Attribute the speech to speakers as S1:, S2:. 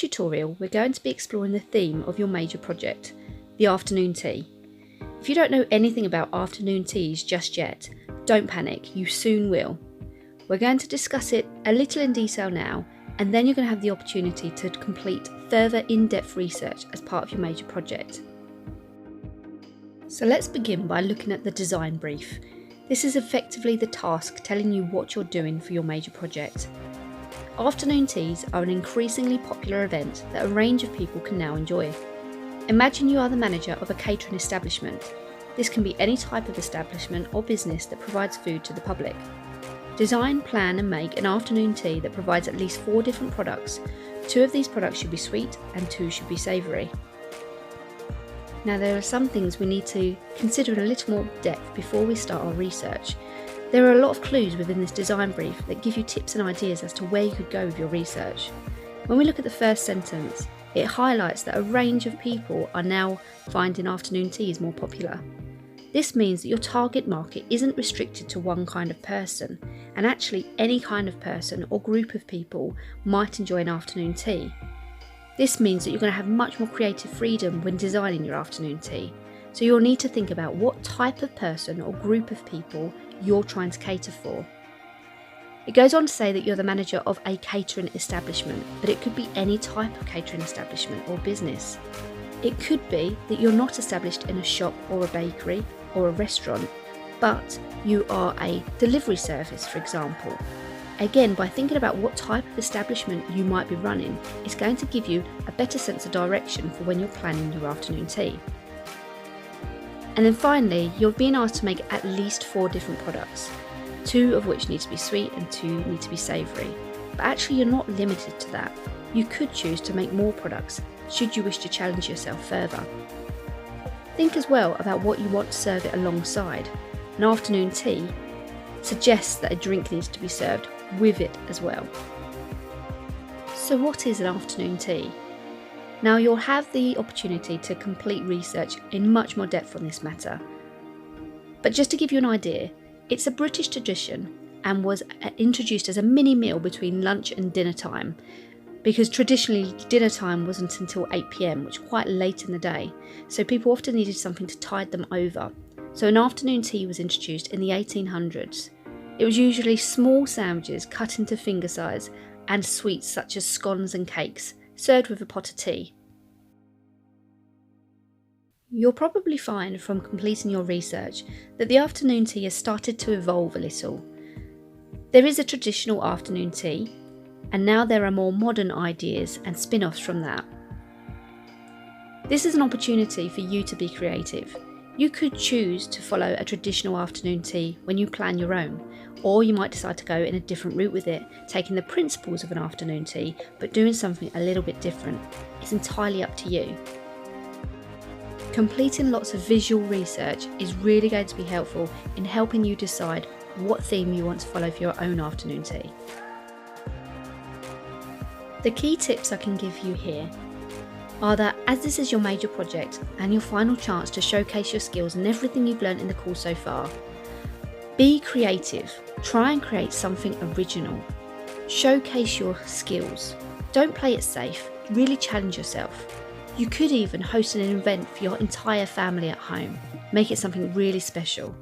S1: tutorial, we're going to be exploring the theme of your major project, the afternoon tea. If you don't know anything about afternoon teas just yet, don't panic, you soon will. We're going to discuss it a little in detail now, and then you're going to have the opportunity to complete further in-depth research as part of your major project. So let's begin by looking at the design brief. This is effectively the task telling you what you're doing for your major project. Afternoon teas are an increasingly popular event that a range of people can now enjoy. Imagine you are the manager of a catering establishment. This can be any type of establishment or business that provides food to the public. Design, plan and make an afternoon tea that provides at least 4 different products. 2 of these products should be sweet and 2 should be savoury. Now there are some things we need to consider in a little more depth before we start our research. There are a lot of clues within this design brief that give you tips and ideas as to where you could go with your research. When we look at the first sentence, it highlights that a range of people are now finding afternoon teas more popular. This means that your target market isn't restricted to one kind of person, and actually any kind of person or group of people might enjoy an afternoon tea. This means that you're going to have much more creative freedom when designing your afternoon tea, so you'll need to think about what type of person or group of people you're trying to cater for. It goes on to say that you're the manager of a catering establishment, but it could be any type of catering establishment or business. It could be that you're not established in a shop or a bakery or a restaurant, but you are a delivery service, for example. Again, by thinking about what type of establishment you might be running, it's going to give you a better sense of direction for when you're planning your afternoon tea. And then finally, you're being asked to make at least 4 different products, 2 of which need to be sweet and 2 need to be savoury. But actually you're not limited to that. You could choose to make more products should you wish to challenge yourself further. Think as well about what you want to serve it alongside. An afternoon tea suggests that a drink needs to be served with it as well. So what is an afternoon tea? Now you'll have the opportunity to complete research in much more depth on this matter. But just to give you an idea, it's a British tradition and was introduced as a mini meal between lunch and dinner time, because traditionally dinner time wasn't until 8 p.m, which was quite late in the day, so people often needed something to tide them over. So an afternoon tea was introduced in the 1800s. It was usually small sandwiches cut into finger size and sweets such as scones and cakes, served with a pot of tea. You'll probably find from completing your research that the afternoon tea has started to evolve a little. There is a traditional afternoon tea, and now there are more modern ideas and spin-offs from that. This is an opportunity for you to be creative. You could choose to follow a traditional afternoon tea when you plan your own, or you might decide to go in a different route with it, taking the principles of an afternoon tea but doing something a little bit different. It's entirely up to you. Completing lots of visual research is really going to be helpful in helping you decide what theme you want to follow for your own afternoon tea. The key tips I can give you here are that as this is your major project and your final chance to showcase your skills and everything you've learned in the course so far, be creative. Try and create something original. Showcase your skills. Don't play it safe. Really challenge yourself. You could even host an event for your entire family at home. Make it something really special.